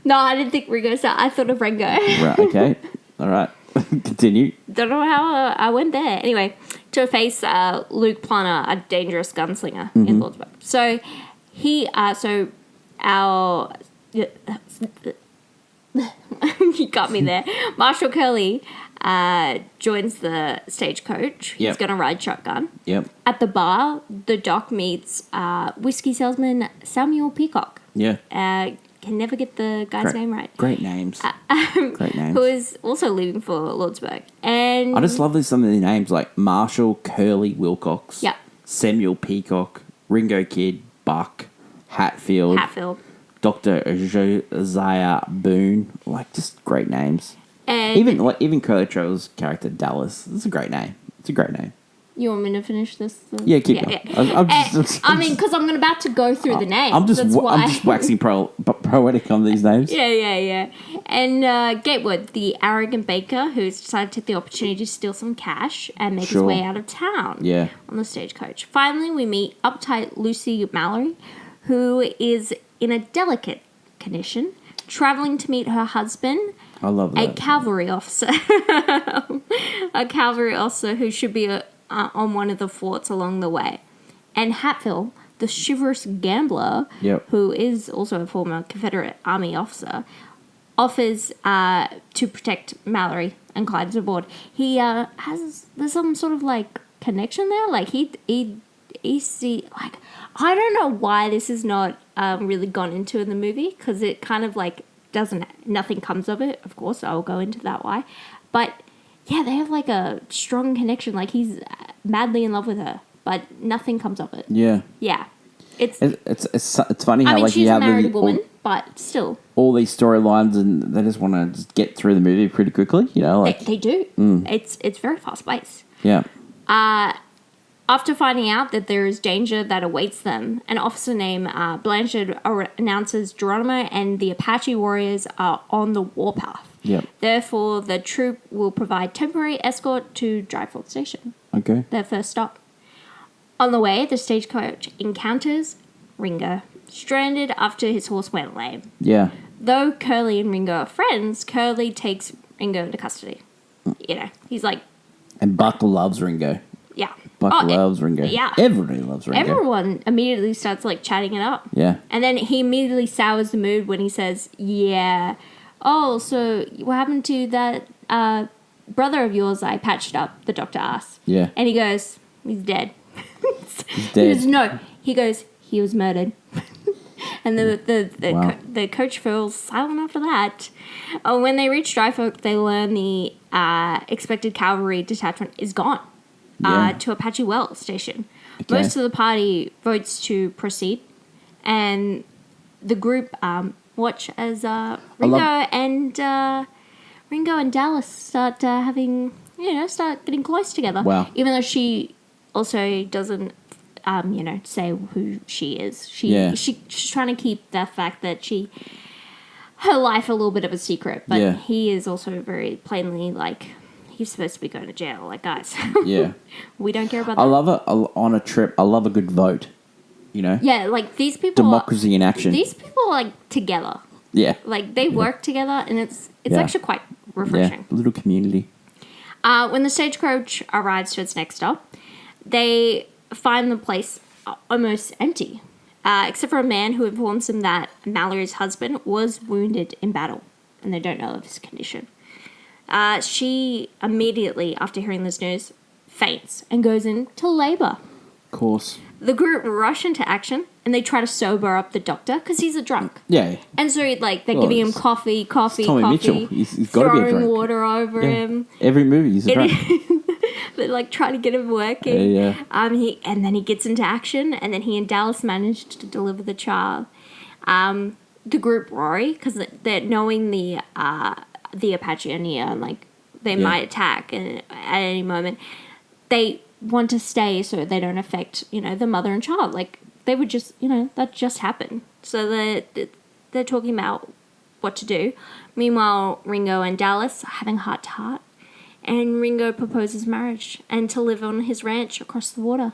[SPEAKER 2] No, I didn't think Ringo Starr. I thought of Rango. Right, okay. All right. Continue. Don't know how I went there. Anyway, to face Luke Plunner, a dangerous gunslinger in Lordsburg. So our... You got me there. Marshall Curley joins the stagecoach. He's going to ride shotgun. Yep. At the bar, the doc meets whiskey salesman Samuel Peacock. Yeah. Can never get the guy's name right. Great names. Great names. Who is also leaving for Lordsburg. And I just love some of the names like Marshall Curley Wilcox. Yep. Samuel Peacock, Ringo Kid, Buck, Hatfield.
[SPEAKER 1] Dr. Josiah Boone. Like, just great names.
[SPEAKER 2] And
[SPEAKER 1] Even Curly Trevor's character, Dallas. It's a great name. It's a great name.
[SPEAKER 2] you want me to finish this?
[SPEAKER 1] Yeah, keep going.
[SPEAKER 2] Because I'm about to go through the names.
[SPEAKER 1] I'm just
[SPEAKER 2] That's why.
[SPEAKER 1] waxing poetic on these names.
[SPEAKER 2] Yeah. And Gatewood, the arrogant baker who's decided to take the opportunity to steal some cash and make his way out of town.
[SPEAKER 1] Yeah.
[SPEAKER 2] On the stagecoach. Finally, we meet uptight Lucy Mallory, who is in a delicate condition, traveling to meet her husband.
[SPEAKER 1] I love that.
[SPEAKER 2] A cavalry officer. A cavalry officer who should be on one of the forts along the way. And Hatfield, the chivalrous gambler, who is also a former Confederate Army officer, offers to protect Mallory and climbs aboard. He there's some sort of like connection there. Like he see, like, I don't know why this is not really gone into in the movie, because it kind of like nothing comes of it. Of course, I'll go into that why. But yeah, they have like a strong connection. Like, he's madly in love with her, but nothing comes of it.
[SPEAKER 1] Yeah.
[SPEAKER 2] It's
[SPEAKER 1] funny how, like,
[SPEAKER 2] she's
[SPEAKER 1] you
[SPEAKER 2] a
[SPEAKER 1] have
[SPEAKER 2] married woman, but still.
[SPEAKER 1] All these storylines, and they just want to just get through the movie pretty quickly, you know? Like,
[SPEAKER 2] they do. It's very fast paced.
[SPEAKER 1] Yeah.
[SPEAKER 2] After finding out that there is danger that awaits them, an officer named Blanchard announces Geronimo and the Apache warriors are on the warpath.
[SPEAKER 1] Yep.
[SPEAKER 2] Therefore, the troop will provide temporary escort to Dryford Station.
[SPEAKER 1] Okay.
[SPEAKER 2] Their first stop. On the way, the stagecoach encounters Ringo, stranded after his horse went lame.
[SPEAKER 1] Yeah.
[SPEAKER 2] Though Curly and Ringo are friends, Curly takes Ringo into custody. You know, he's like...
[SPEAKER 1] And Buck loves Ringo.
[SPEAKER 2] Yeah.
[SPEAKER 1] Buck loves Ringo.
[SPEAKER 2] Yeah.
[SPEAKER 1] Everybody loves Ringo.
[SPEAKER 2] Everyone immediately starts, like, chatting it up.
[SPEAKER 1] Yeah.
[SPEAKER 2] And then he immediately sours the mood when he says, yeah, oh, so what happened to that brother of yours I patched up, the doctor asks.
[SPEAKER 1] Yeah.
[SPEAKER 2] And he goes, he's dead.
[SPEAKER 1] He's dead.
[SPEAKER 2] He goes, no. He goes, he was murdered. And the coach falls silent after that. When they reach Dryfolk, they learn the expected cavalry detachment is gone to Apache Well Station. Okay. Most of the party votes to proceed, and the group watch as Ringo and Dallas start start getting close together.
[SPEAKER 1] Wow.
[SPEAKER 2] Even though she also doesn't say who she is. She's trying to keep the fact that her life a little bit of a secret, but he is also very plainly like, he's supposed to be going to jail. Like, guys, we don't care about that.
[SPEAKER 1] I love it on a trip. I love a good vote, you know?
[SPEAKER 2] Yeah, like these people...
[SPEAKER 1] Democracy in action.
[SPEAKER 2] These people are like together.
[SPEAKER 1] Yeah.
[SPEAKER 2] Like they work together, and it's actually quite refreshing.
[SPEAKER 1] Yeah, a little community.
[SPEAKER 2] When the stagecoach arrives to its next stop, they find the place almost empty, except for a man who informs them that Mallory's husband was wounded in battle, and they don't know of his condition. She immediately, after hearing this news, faints and goes into labour.
[SPEAKER 1] Of course.
[SPEAKER 2] The group rush into action, and they try to sober up the doctor because he's a drunk.
[SPEAKER 1] Yeah.
[SPEAKER 2] And so they're giving him coffee,
[SPEAKER 1] Tommy Mitchell. He's got to be a drunk.
[SPEAKER 2] Throwing water over him.
[SPEAKER 1] Every movie he's a drunk.
[SPEAKER 2] But like trying to get him working.
[SPEAKER 1] Yeah.
[SPEAKER 2] And then he gets into action, and then he and Dallas managed to deliver the child. The group worry because they're knowing the Apache are near, and like they might attack at any moment. They want to stay so they don't affect the mother and child. Like they would just that just happened. So they're talking about what to do. Meanwhile, Ringo and Dallas are having heart to heart. And Ringo proposes marriage and to live on his ranch across the water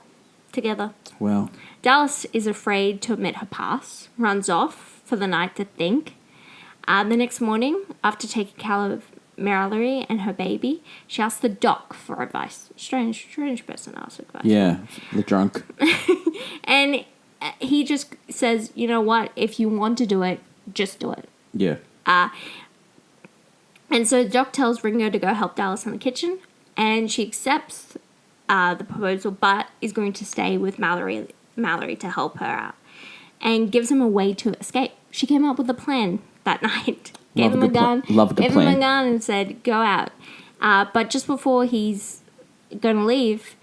[SPEAKER 2] together.
[SPEAKER 1] Wow.
[SPEAKER 2] Dallas is afraid to admit her past, runs off for the night to think. The next morning, after taking care of Mallory and her baby, she asks the doc for advice. Strange person asks advice.
[SPEAKER 1] Yeah, the drunk.
[SPEAKER 2] And he just says, you know what, if you want to do it, just do it.
[SPEAKER 1] Yeah.
[SPEAKER 2] And so Doc tells Ringo to go help Dallas in the kitchen, and she accepts the proposal, but is going to stay with Mallory to help her out, and gives him a way to escape. She came up with a plan that night. Gave him a gun and said, go out. But just before he's going to leave,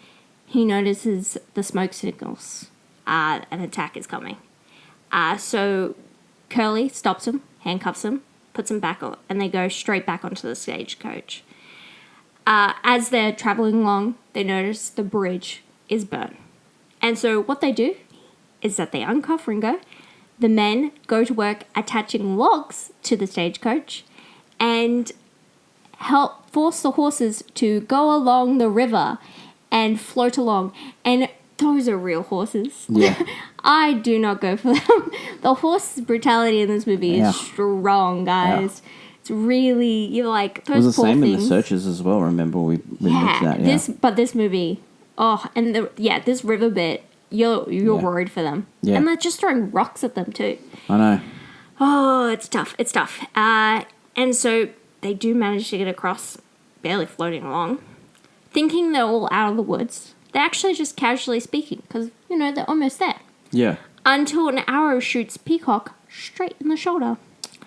[SPEAKER 2] he notices the smoke signals. An attack is coming. So Curly stops him, handcuffs him, puts him back on, and they go straight back onto the stagecoach. As they're traveling along, they notice the bridge is burnt. And so what they do is that they uncuff Ringo. The men go to work attaching logs to the stagecoach and help force the horses to go along the river and float along. And those are real horses.
[SPEAKER 1] Yeah.
[SPEAKER 2] I do not go for them. The horse brutality in this movie is strong, guys. Yeah. It's really, you're like, those
[SPEAKER 1] it was the
[SPEAKER 2] poor
[SPEAKER 1] same
[SPEAKER 2] things.
[SPEAKER 1] in the Searchers as well, remember? We mentioned that, yeah.
[SPEAKER 2] This movie, this river bit, you're worried for them.
[SPEAKER 1] Yeah.
[SPEAKER 2] And they're just throwing rocks at them too.
[SPEAKER 1] I know.
[SPEAKER 2] Oh, it's tough. It's tough. And so they do manage to get across, barely floating along. Thinking they're all out of the woods, they're actually just casually speaking because, they're almost there.
[SPEAKER 1] Yeah.
[SPEAKER 2] Until an arrow shoots Peacock straight in the shoulder.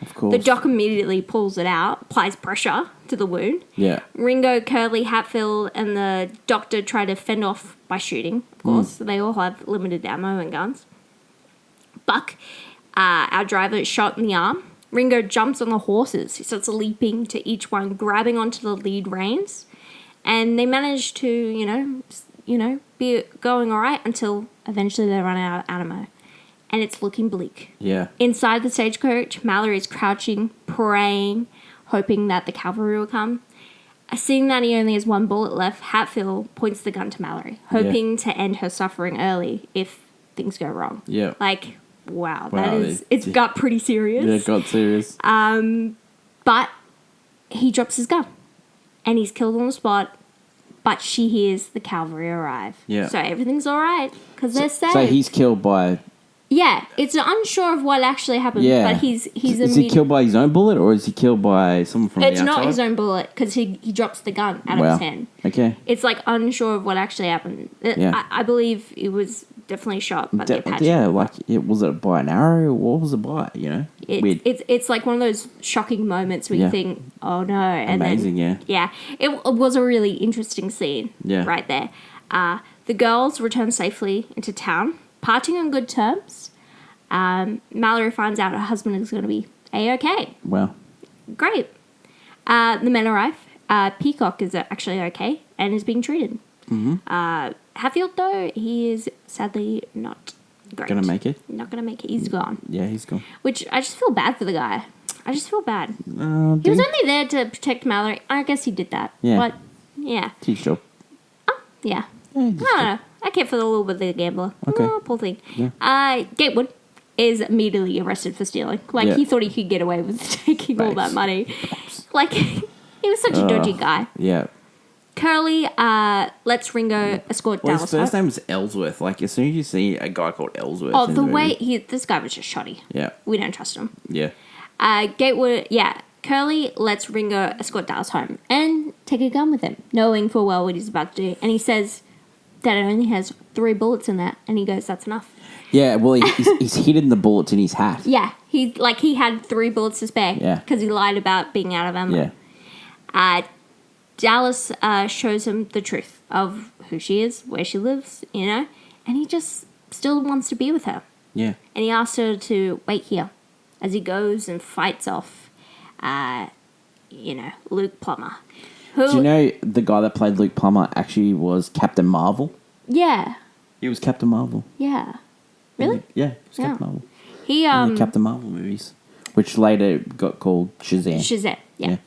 [SPEAKER 1] Of course.
[SPEAKER 2] The doc immediately pulls it out, applies pressure to the wound.
[SPEAKER 1] Yeah.
[SPEAKER 2] Ringo, Curly, Hatfield, and the doctor try to fend off by shooting, of course. So they all have limited ammo and guns. Buck, our driver, is shot in the arm. Ringo jumps on the horses. He starts leaping to each one, grabbing onto the lead reins. And they manage to, be going all right until eventually they run out of ammo. And it's looking bleak.
[SPEAKER 1] Yeah.
[SPEAKER 2] Inside the stagecoach, Mallory's crouching, praying, hoping that the cavalry will come. Seeing that he only has one bullet left, Hatfield points the gun to Mallory, hoping to end her suffering early if things go wrong.
[SPEAKER 1] Yeah.
[SPEAKER 2] Like, wow, it's got pretty serious.
[SPEAKER 1] Yeah, it got serious.
[SPEAKER 2] But he drops his gun, and he's killed on the spot. But she hears the cavalry arrive. Yeah. So everything's all right because they're safe.
[SPEAKER 1] So he's killed by.
[SPEAKER 2] Yeah, it's unsure of what actually happened.
[SPEAKER 1] Yeah.
[SPEAKER 2] But he's
[SPEAKER 1] Is he killed by his own bullet or is he killed by someone from the outside?
[SPEAKER 2] It's not his own bullet because he drops the gun out of his hand.
[SPEAKER 1] Okay.
[SPEAKER 2] It's like unsure of what actually happened. I believe it was definitely shot by the Apache.
[SPEAKER 1] Yeah, was it by an arrow? What was it by? Weird.
[SPEAKER 2] It's like one of those shocking moments where you think, oh no. And
[SPEAKER 1] amazing,
[SPEAKER 2] then, yeah. It was a really interesting scene right there. The girls return safely into town, parting on good terms. Mallory finds out her husband is going to be A-okay.
[SPEAKER 1] Wow.
[SPEAKER 2] Great. The men arrive. Peacock is actually okay and is being treated. Mm-hmm. Hatfield, though, he is sadly not great.
[SPEAKER 1] Gonna make it?
[SPEAKER 2] Not gonna make it. He's gone.
[SPEAKER 1] Yeah, he's gone.
[SPEAKER 2] Which, I just feel bad for the guy. I just feel bad. He was only there to protect Mallory. I guess he did that. Yeah. But, yeah.
[SPEAKER 1] It's his job.
[SPEAKER 2] Yeah. I don't know. I care for the little bit of the gambler.
[SPEAKER 1] Okay.
[SPEAKER 2] Oh, poor thing. Yeah. Gatewood is immediately arrested for stealing. Like, he thought he could get away with taking all that money. Like, he was such a dodgy guy.
[SPEAKER 1] Yeah.
[SPEAKER 2] Curly lets Ringo escort Dallas.
[SPEAKER 1] His first name was Ellsworth. Like, as soon as you see a guy called Ellsworth.
[SPEAKER 2] Oh, the way this guy was just shoddy.
[SPEAKER 1] Yeah.
[SPEAKER 2] We don't trust him.
[SPEAKER 1] Yeah.
[SPEAKER 2] Gatewood, Curly lets Ringo escort Dallas home and take a gun with him, knowing full well what he's about to do. And he says that it only has 3 bullets in that, and he goes, "That's enough."
[SPEAKER 1] Yeah, well, he's hidden the bullets in his hat.
[SPEAKER 2] Yeah, he had 3 bullets to spare. Yeah, because he lied about being out of ammo. Yeah. Dallas shows him the truth of who she is, where she lives, and he just still wants to be with her.
[SPEAKER 1] Yeah.
[SPEAKER 2] And he asks her to wait here as he goes and fights off, Luke Plummer.
[SPEAKER 1] Do you know the guy that played Luke Plummer actually was Captain Marvel?
[SPEAKER 2] Yeah.
[SPEAKER 1] He was Captain Marvel.
[SPEAKER 2] Yeah. Really?
[SPEAKER 1] Yeah, he was Captain Marvel.
[SPEAKER 2] He
[SPEAKER 1] in the Captain Marvel movies, which later got called Shazam.
[SPEAKER 2] Shazam, yeah.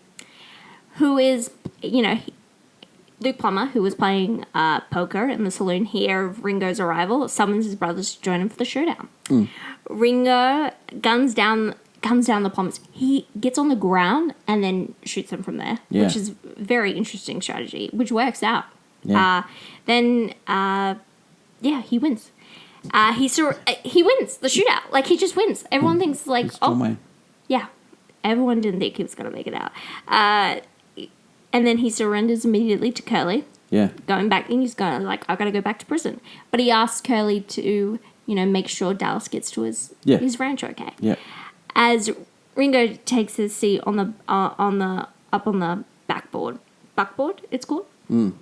[SPEAKER 2] Who is, Luke Plummer, who was playing poker in the saloon here of Ringo's arrival, summons his brothers to join him for the showdown. Mm. Ringo guns down the Plumbers. He gets on the ground and then shoots them from there, which is a very interesting strategy, which works out. Yeah. He wins. He wins the shootout. Like, he just wins. Everyone thinks, like, yeah. Everyone didn't think he was going to make it out. And then he surrenders immediately to Curly. Yeah. Going back, and he's going, like, I've got to go back to prison. But he asks Curly to, make sure Dallas gets to his ranch okay. Yeah. As Ringo takes his seat on the backboard. Buckboard, it's called? Mm.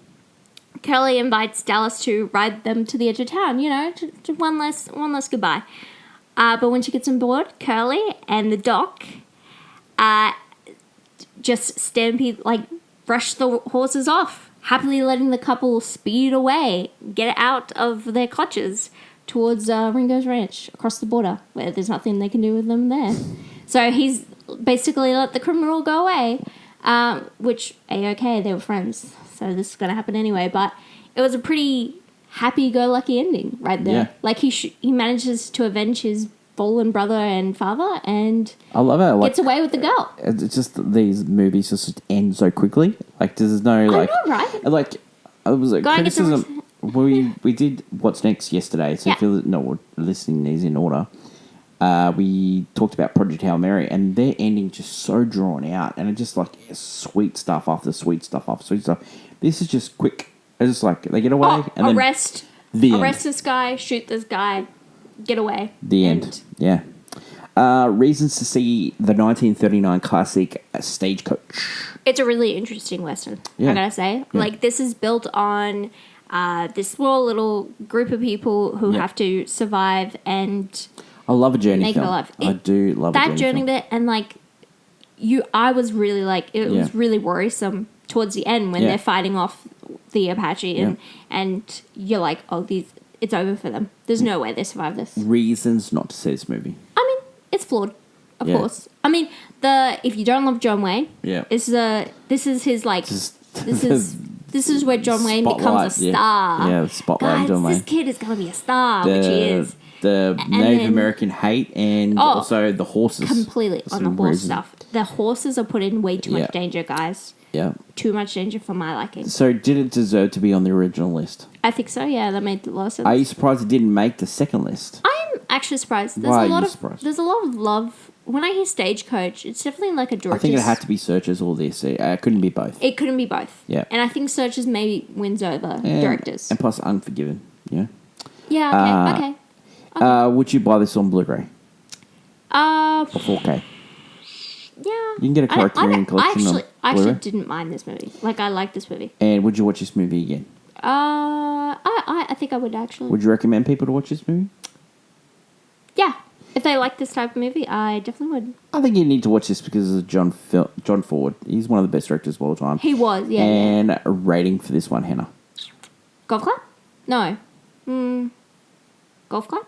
[SPEAKER 2] Curly invites Dallas to ride them to the edge of town, to one less goodbye. But when she gets on board, Curly and the doc just stampede, like, brush the horses off, happily letting the couple speed away, get out of their clutches towards Ringo's ranch across the border, where there's nothing they can do with them there. So he's basically let the criminal go away, which, A-okay, they were friends, so this is going to happen anyway. But it was a pretty happy-go-lucky ending right there.
[SPEAKER 1] Yeah.
[SPEAKER 2] Like, he manages to avenge his fallen brother and father and
[SPEAKER 1] I love it. Like,
[SPEAKER 2] gets away with the girl.
[SPEAKER 1] it's just these movies just end so quickly. Like, there's no, like...
[SPEAKER 2] I know, right?
[SPEAKER 1] Like, it was a
[SPEAKER 2] Go and get some
[SPEAKER 1] criticism... We did What's Next yesterday, so if you're not listening these in order, we talked about Project Hail Mary, and their ending just so drawn out, and it just like sweet stuff after sweet stuff after sweet stuff. This is just quick. It's just like they get away and
[SPEAKER 2] arrest this guy, shoot this guy, get away.
[SPEAKER 1] The end. Yeah. Reasons to see the 1939 classic Stagecoach.
[SPEAKER 2] It's a really interesting Western, I gotta say.
[SPEAKER 1] Yeah.
[SPEAKER 2] Like, this is built on this small little group of people who have to survive and
[SPEAKER 1] I love a journey
[SPEAKER 2] make
[SPEAKER 1] film.
[SPEAKER 2] it alive.
[SPEAKER 1] I do love a journey film.
[SPEAKER 2] bit, and like I was really like, it was really worrisome towards the end when they're fighting off the Apache and you're like, oh, it's over for them. There's no way they survive this.
[SPEAKER 1] Reasons not to see this movie.
[SPEAKER 2] I mean, it's flawed, of course. I mean, if you don't love John Wayne, this is his like this is where John Wayne becomes a star.
[SPEAKER 1] Yeah, the spotlight on John Wayne.
[SPEAKER 2] This kid is gonna be a star, which he is.
[SPEAKER 1] The Native American hate and also the horses.
[SPEAKER 2] Completely on the horse stuff. The horses are put in way too much danger, guys.
[SPEAKER 1] Yeah.
[SPEAKER 2] Too much danger for my liking.
[SPEAKER 1] So did it deserve to be on the original list?
[SPEAKER 2] I think so, yeah. That made a lot of sense.
[SPEAKER 1] Are you surprised it didn't make the second list?
[SPEAKER 2] I'm actually surprised.
[SPEAKER 1] Why are you surprised?
[SPEAKER 2] There's a lot of love. When I hear Stagecoach, it's definitely like a George's...
[SPEAKER 1] I think it had to be Searchers or this. It couldn't be both.
[SPEAKER 2] It couldn't be both.
[SPEAKER 1] Yeah.
[SPEAKER 2] And I think Searchers maybe wins over Directors.
[SPEAKER 1] And plus Unforgiven, yeah.
[SPEAKER 2] Yeah, okay.
[SPEAKER 1] Would you buy this on Blu-ray?
[SPEAKER 2] Or
[SPEAKER 1] 4K?
[SPEAKER 2] Yeah.
[SPEAKER 1] You can get a Criterion collection on Blu-ray.
[SPEAKER 2] I actually didn't mind this movie. Like, I like this movie.
[SPEAKER 1] And would you watch this movie again?
[SPEAKER 2] I think I would actually.
[SPEAKER 1] Would you recommend people to watch this movie?
[SPEAKER 2] Yeah. If they like this type of movie, I definitely would.
[SPEAKER 1] I think you need to watch this because of John Ford. He's one of the best directors of all time.
[SPEAKER 2] He was, yeah.
[SPEAKER 1] And a rating for this one, Hannah.
[SPEAKER 2] Golf Club? No. Golf Club?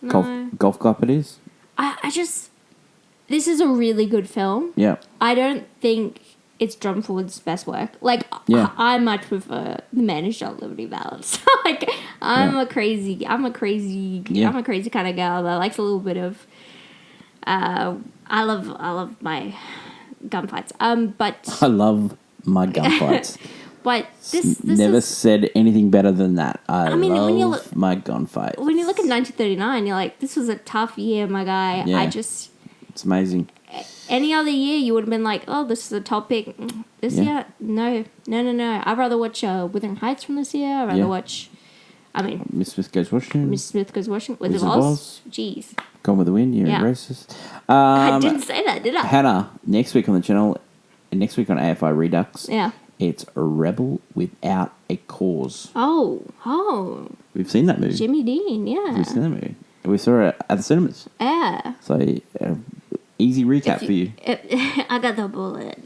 [SPEAKER 2] No.
[SPEAKER 1] Golf Club it is?
[SPEAKER 2] I just... This is a really good film.
[SPEAKER 1] Yeah.
[SPEAKER 2] I don't think it's John Ford's best work. Like, I much prefer The Man Who Shot Liberty Valance. Like, I'm a crazy kind of girl that likes a little bit of... I love my gunfights. But...
[SPEAKER 1] I love my gunfights.
[SPEAKER 2] But this
[SPEAKER 1] never
[SPEAKER 2] is,
[SPEAKER 1] said anything better than that. I
[SPEAKER 2] mean,
[SPEAKER 1] love my gunfights.
[SPEAKER 2] When you look at 1939, you're like, this was a tough year, my guy.
[SPEAKER 1] Yeah. It's amazing.
[SPEAKER 2] Any other year, you would have been like, oh, this is a top pick. This year, no. I'd rather watch Wuthering Heights from this year. I'd rather watch,
[SPEAKER 1] Miss Smith Goes Washington.
[SPEAKER 2] Miss Smith Goes Washington. Wizard
[SPEAKER 1] Wizard
[SPEAKER 2] of
[SPEAKER 1] of
[SPEAKER 2] Oz. Jeez.
[SPEAKER 1] Gone with the Wind, you're racist.
[SPEAKER 2] I didn't say that, did I?
[SPEAKER 1] Hannah, next week on the channel, and next week on AFI Redux, it's A Rebel Without a Cause.
[SPEAKER 2] Oh. We've
[SPEAKER 1] seen that movie.
[SPEAKER 2] Jimmy Dean, yeah.
[SPEAKER 1] We've seen that movie. We saw it at the cinemas.
[SPEAKER 2] Yeah.
[SPEAKER 1] So, easy recap for you.
[SPEAKER 2] I got the bullet.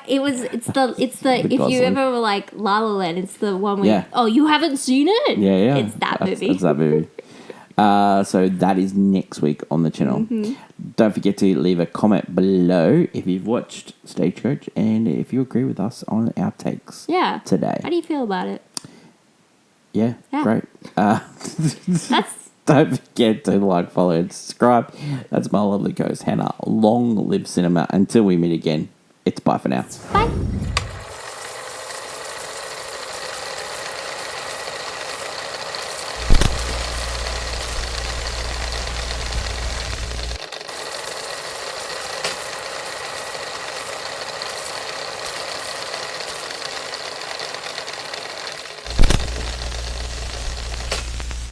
[SPEAKER 2] It's the if you ever were like La La Land, it's the one where you haven't seen it?
[SPEAKER 1] Yeah.
[SPEAKER 2] It's that movie.
[SPEAKER 1] It's that movie. So that is next week on the channel.
[SPEAKER 2] Mm-hmm.
[SPEAKER 1] Don't forget to leave a comment below if you've watched Stagecoach and if you agree with us on our takes today.
[SPEAKER 2] How do you feel about it?
[SPEAKER 1] Yeah. Great.
[SPEAKER 2] That's...
[SPEAKER 1] Don't forget to like, follow, and subscribe. That's my lovely co-host, Hannah. Long live cinema. Until we meet again, it's bye for now.
[SPEAKER 2] Bye.